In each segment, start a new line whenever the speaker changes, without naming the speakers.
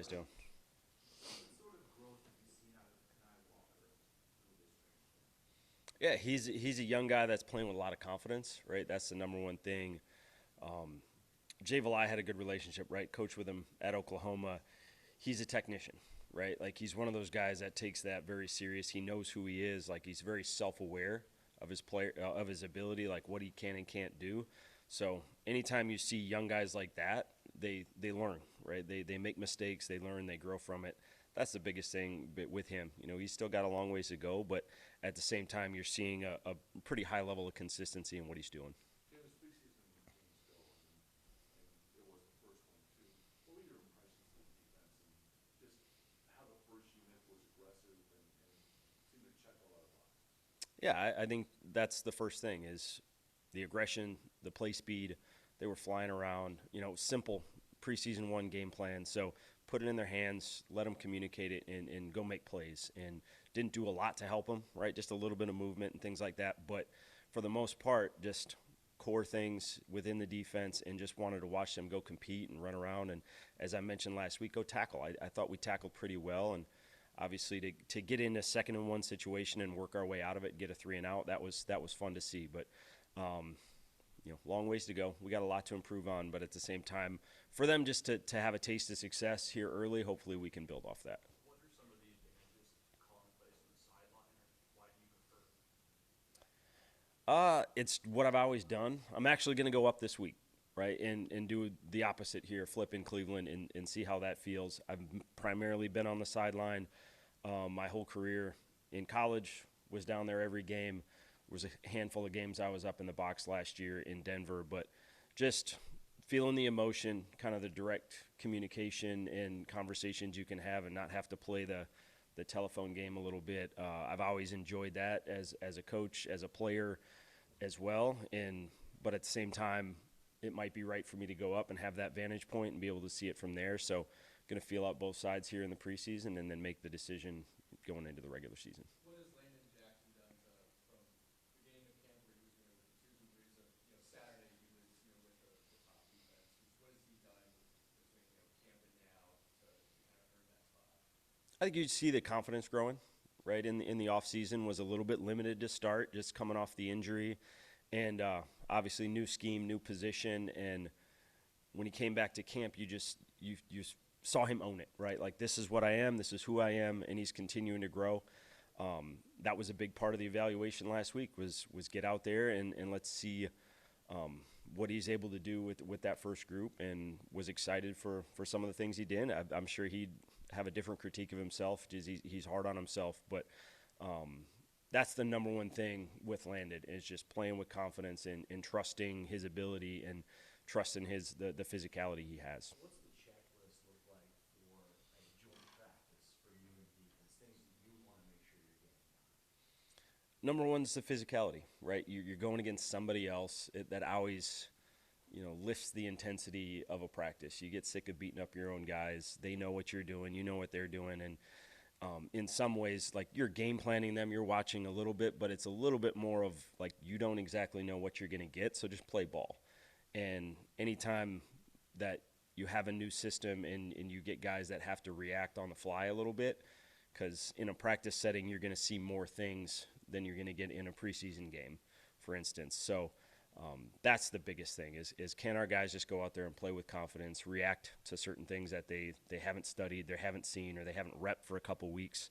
guys doing? Yeah, he's a young guy that's playing with a lot of confidence, right? That's the number one thing. Um, Jay Valai had a good relationship, right? Coach with him at Oklahoma. He's a technician, right? Like he's one of those guys that takes that very serious. He knows who he is. Like he's very self-aware of his player of his ability, like what he can and can't do. So anytime you see young guys like that, they learn, right? They make mistakes, they learn, they grow from it. That's the biggest thing with him. You know, he's still got a long ways to go, but at the same time, you're seeing a pretty high level of consistency in what he's doing.
Jim, this preseason game still, and it was the first one too. What were your impressions of the defense and just how the first unit was aggressive and seemed to check a lot of boxes?
Yeah, I think that's the first thing is the aggression, the play speed. They were flying around, you know, simple preseason one game plan. So put it in their hands, let them communicate it, and go make plays. And didn't do a lot to help them, right? Just a little bit of movement and things like that. But for the most part, just core things within the defense and just wanted to watch them go compete and run around. And as I mentioned last week, go tackle. I thought we tackled pretty well. And obviously to get in a 2nd-and-1 situation and work our way out of it, get a 3-and-out, that was fun to see. But you know, long ways to go. We got a lot to improve on, but at the same time, for them just to have a taste of success here early, hopefully we can build off that.
What are some of the advantages of calling plays on the sideline, or why do you prefer it?
It's what I've always done. I'm actually going to go up this week, right, and do the opposite here, flip in Cleveland and see how that feels. I've primarily been on the sideline my whole career. In college, was down there every game. Was a handful of games I was up in the box last year in Denver, but just feeling the emotion, kind of the direct communication and conversations you can have and not have to play the telephone game a little bit. I've always enjoyed that as a coach, as a player as well. But at the same time, it might be right for me to go up and have that vantage point and be able to see it from there. So going to feel out both sides here in the preseason and then make the decision going into the regular season.
What has Landon Jackson done from beginning of camp where he was with the 2s and 3s of Saturday he was with the top defense? What has he done between camp and now to kind of earn that spot?
I think you see the confidence growing, right? In the offseason was a little bit limited to start, just coming off the injury. And obviously new scheme, new position. And when he came back to camp, you saw him own it, right? Like, this is what I am, this is who I am, and he's continuing to grow. That was a big part of the evaluation last week was get out there and let's see what he's able to do with that first group, and was excited for some of the things he did. I'm sure he'd have a different critique of himself because he's hard on himself, but that's the number one thing with Landon is just playing with confidence and trusting his ability and trusting the physicality he has.
What's the checklist look like for a joint practice for you and defense? Things that you want to make sure you're getting done.
Number one is the physicality, right? You're going against somebody else that always, lifts the intensity of a practice. You get sick of beating up your own guys. They know what you're doing. You know what they're doing. And in some ways, like, you're game planning them, you're watching a little bit, but it's a little bit more of like you don't exactly know what you're going to get, so just play ball. And anytime that you have a new system and you get guys that have to react on the fly a little bit, because in a practice setting, you're going to see more things than you're going to get in a preseason game, for instance. So that's the biggest thing is can our guys just go out there and play with confidence, react to certain things that they haven't studied, they haven't seen, or they haven't repped for a couple weeks.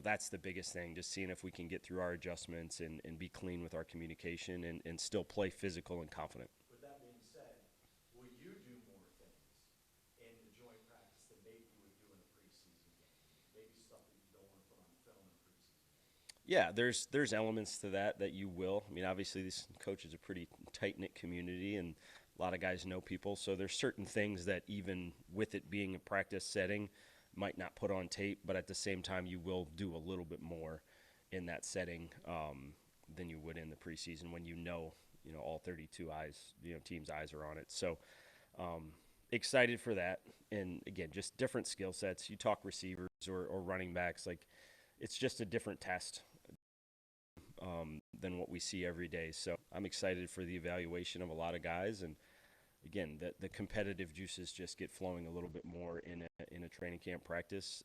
That's the biggest thing, just seeing if we can get through our adjustments and be clean with our communication and still play physical and confident.
With that being said, will you do more things in the joint practice than maybe you would do in a preseason game? Maybe stuff that you don't want to put on film in a preseason game?
Yeah, there's elements to that you will. I mean, obviously this coach is a pretty tight-knit community and a lot of guys know people, so there's certain things that even with it being a practice setting might not put on tape, but at the same time you will do a little bit more in that setting than you would in the preseason when all 32 teams' eyes are on it. So excited for that. And again, just different skill sets. You talk receivers or running backs, like it's just a different test than what we see every day. So I'm excited for the evaluation of a lot of guys, and again, the competitive juices just get flowing a little bit more in a training camp practice.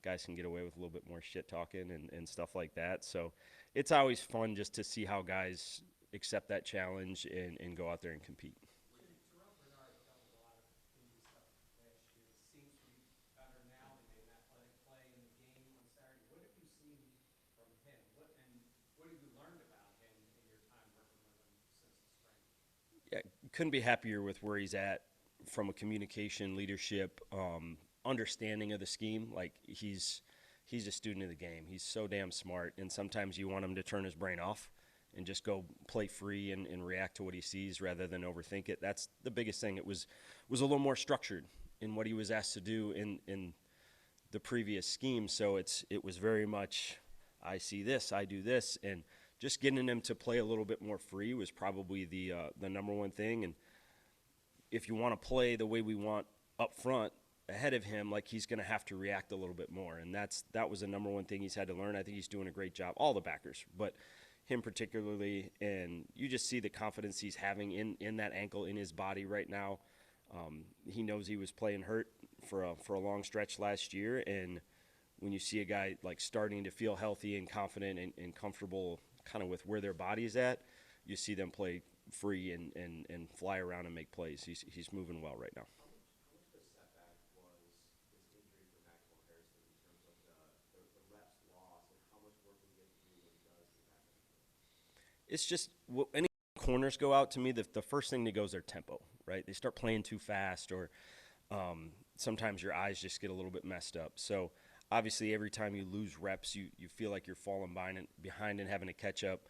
Guys can get away with a little bit more shit talking and stuff like that. So it's always fun just to see how guys accept that challenge and go out there and compete.
Terrell Bernard dealt with a lot of injury stuff last year. He seems to be better now. He made an athletic play in the game on Saturday. What have you seen from him? What have you learned about him in your time working with him since the spring?
Yeah, couldn't be happier with where he's at from a communication, leadership, understanding of the scheme. Like he's a student of the game. He's so damn smart, and sometimes you want him to turn his brain off and just go play free and react to what he sees rather than overthink it. That's the biggest thing. It was a little more structured in what he was asked to do in the previous scheme. So it was very much I see this, I do this, and just getting him to play a little bit more free was probably the number one thing. And if you want to play the way we want up front ahead of him, like he's going to have to react a little bit more, and that was the number one thing he's had to learn. I think he's doing a great job, all the backers, but him particularly, and you just see the confidence he's having in that ankle in his body right now. He knows he was playing hurt for a long stretch last year, and when you see a guy like starting to feel healthy and confident and comfortable kind of with where their body is at, you see them play free and fly around and make plays. He's moving well right now.
How much of a setback was this injury for Maxwell Harrison in terms of the reps lost and how much work will he have to do when he does get back on the field?
It's just any corners go out to me, the first thing that goes their tempo, right? They start playing too fast, or sometimes your eyes just get a little bit messed up. So obviously, every time you lose reps, you feel like you're falling behind and having to catch up.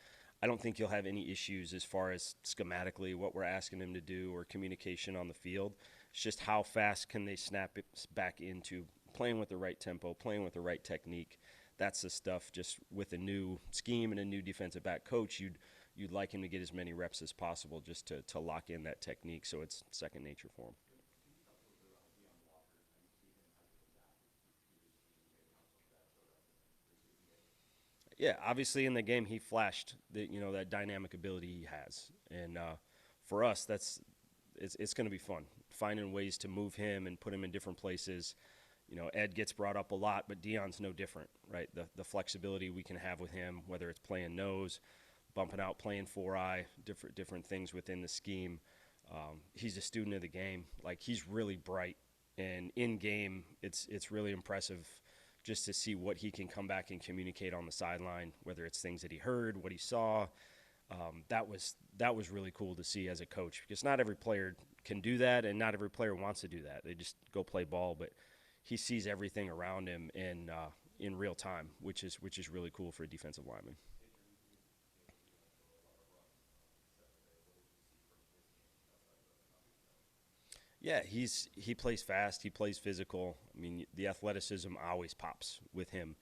I don't think you'll have any issues as far as schematically what we're asking him to do or communication on the field. It's just how fast can they snap it back into playing with the right tempo, playing with the right technique. That's the stuff. Just with a new scheme and a new defensive back coach, you'd like him to get as many reps as possible just to lock in that technique so it's second nature for him.
Can you talk a little bit about Dion Walker and how you see him having an impact to this team, maybe not so much that for the preseason game?
Yeah, obviously in the game he flashed that dynamic ability he has, and for us it's going to be fun finding ways to move him and put him in different places. Ed gets brought up a lot, but Dion's no different, right? The flexibility we can have with him, whether it's playing nose, bumping out, playing 4-eye, different things within the scheme. He's a student of the game. Like he's really bright, and in game, it's really impressive just to see what he can come back and communicate on the sideline, whether it's things that he heard, what he saw. That was really cool to see as a coach, because not every player can do that, and not every player wants to do that. They just go play ball, but he sees everything around him in real time, which is really cool for a defensive lineman. Yeah, he plays fast. He plays physical. I mean, the athleticism always pops with him,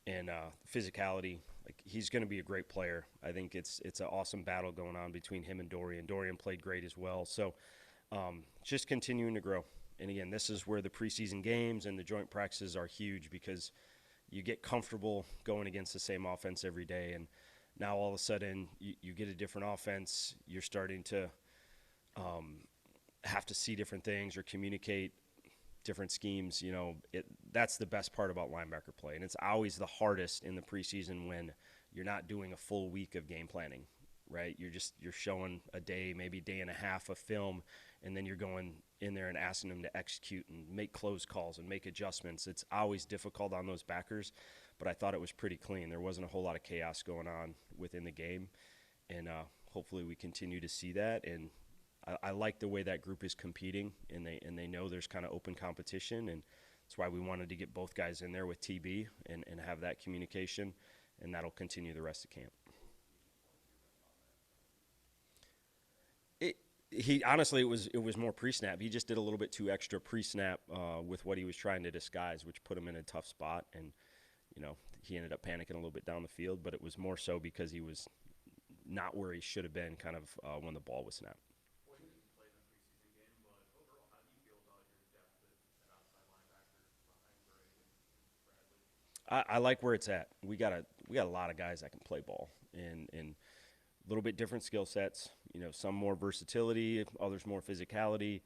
and physicality. Like he's going to be a great player. I think it's an awesome battle going on between him and Dorian. Dorian played great as well. So just continuing to grow. And again, this is where the preseason games and the joint practices are huge, because you get comfortable going against the same offense every day, and now all of a sudden you get a different offense. You're starting to have to see different things or communicate different schemes. That's the best part about linebacker play, and it's always the hardest in the preseason when you're not doing a full week of game planning, right? You're showing a day, maybe day and a half of film, and then you're going in there and asking them to execute and make close calls and make adjustments. It's always difficult on those backers, but I thought it was pretty clean. There wasn't a whole lot of chaos going on within the game, and hopefully we continue to see that. And I like the way that group is competing, and they know there's kind of open competition, and that's why we wanted to get both guys in there with TB and have that communication, and that'll continue the rest of camp. He honestly, it was more pre-snap. He just did a little bit too extra pre-snap with what he was trying to disguise, which put him in a tough spot, and he ended up panicking a little bit down the field. But it was more so because he was not where he should have been, kind of when the ball was snapped.
Well, you didn't play in the preseason game, but overall, how do you feel about your depth at outside linebacker behind Gray and Bradley?
I like where it's at. We got a lot of guys that can play ball, and little bit different skill sets. You know, some more versatility, others more physicality.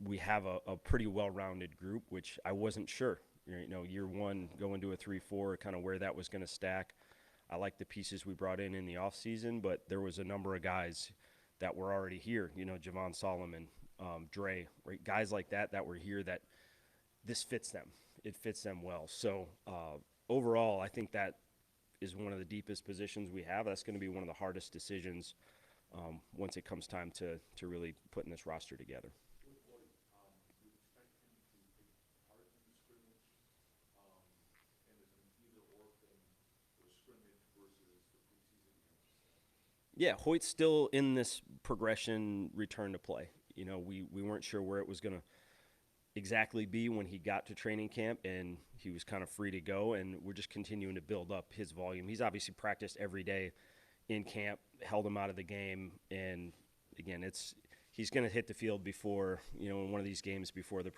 We have a pretty well-rounded group, which I wasn't sure. You know, year one going to a 3-4, kind of where that was going to stack. I like the pieces we brought in the offseason, but there was a number of guys that were already here. You know, Javon Solomon, Dre, right? Guys like that were here that this fits them. It fits them well. So overall, I think that is one of the deepest positions we have. That's going to be one of the hardest decisions once it comes time to really putting this roster together. Yeah, Hoyt's still in this progression return to play. You know, we weren't sure where it was going to exactly be when he got to training camp, and he was kind of free to go, and we're just continuing to build up his volume. He's obviously practiced every day in camp, held him out of the game, and again, he's going to hit the field before, you know, in one of these games before the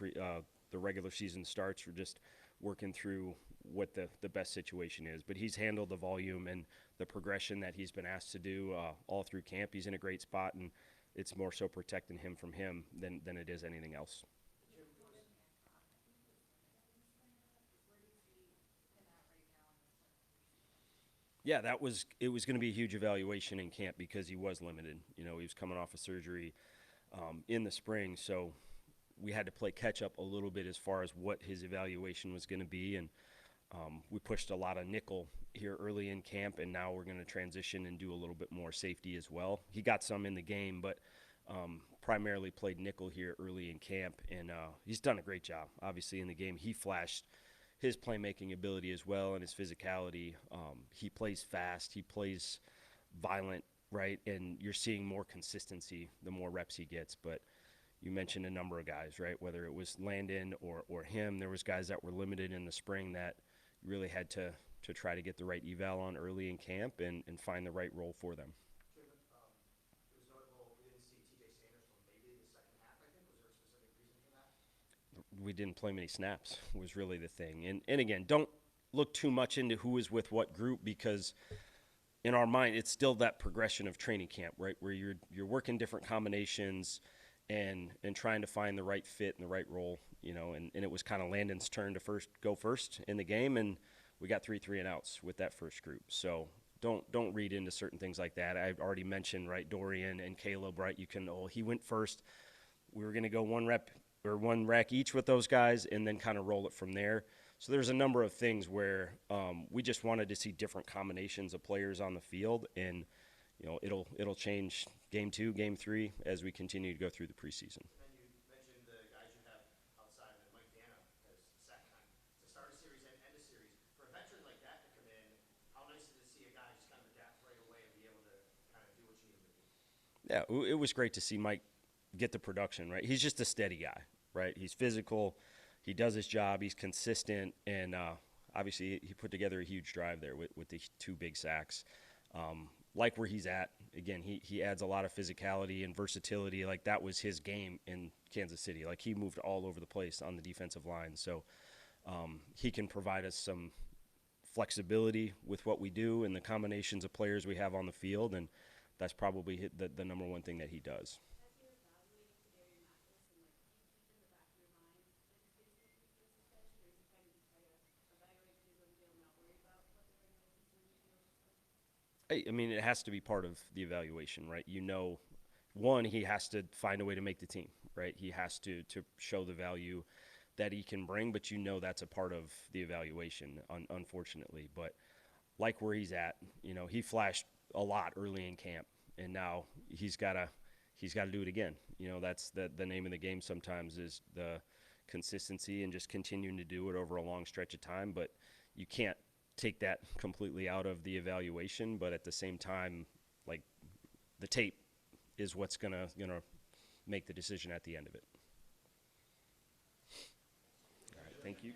regular season starts. We're just working through what the best situation is. But he's handled the volume and the progression that he's been asked to do all through camp. He's in a great spot, and it's more so protecting him from him than it is anything else. Yeah, it was going to be a huge evaluation in camp because he was limited. You know, he was coming off of surgery in the spring, so we had to play catch up a little bit as far as what his evaluation was going to be, and we pushed a lot of nickel here early in camp, and now we're going to transition and do a little bit more safety as well. He got some in the game, but primarily played nickel here early in camp, and he's done a great job. Obviously, in the game, he flashed his playmaking ability as well and his physicality. He plays fast. He plays violent, right? And you're seeing more consistency the more reps he gets. But you mentioned a number of guys, right? Whether it was Landon or him, there was guys that were limited in the spring that really had to try to get the right eval on early in camp and find the right role for them.
It was notable we didn't see TJ Sanders from maybe the second half, I think. Was there a specific reason for that?
We didn't play many snaps was really the thing. And again, don't look too much into who is with what group, because in our mind, it's still that progression of training camp, right, where you're working different combinations and trying to find the right fit and the right role, you know, and it was kind of Landon's turn to go first in the game, and we got 3 3-and-outs with that first group. So don't read into certain things like that. I've already mentioned, right, Dorian and Caleb, right, he went first. We were going to go one rack each with those guys and then kind of roll it from there. So there's a number of things where we just wanted to see different combinations of players on the field, and you know it'll change game 2, game 3 as we continue to go through the preseason.
And then you mentioned the guys you have outside of it. Mike Dana has sat time to start a series and end a series. For a veteran like that to come in, how nice is it to see a guy just kind of adapt right away and be able to kind of do what you need him to do?
Yeah, it was great to see Mike get the production, right? He's just a steady guy, right? He's physical. He does his job. He's consistent. And obviously he put together a huge drive there with the 2 big sacks. Like where he's at, again, he adds a lot of physicality and versatility. Like that was his game in Kansas City. Like he moved all over the place on the defensive line. So he can provide us some flexibility with what we do and the combinations of players we have on the field. And that's probably the number one thing that he does. I mean, it has to be part of the evaluation, right? You know, one, he has to find a way to make the team, right? He has to show the value that he can bring, but you know that's a part of the evaluation, unfortunately. But like where he's at, you know, he flashed a lot early in camp, and now he's got to do it again. You know, that's the name of the game sometimes is the consistency and just continuing to do it over a long stretch of time, but you can't take that completely out of the evaluation, but at the same time, like the tape is what's gonna make the decision at the end of it. All right, thank you.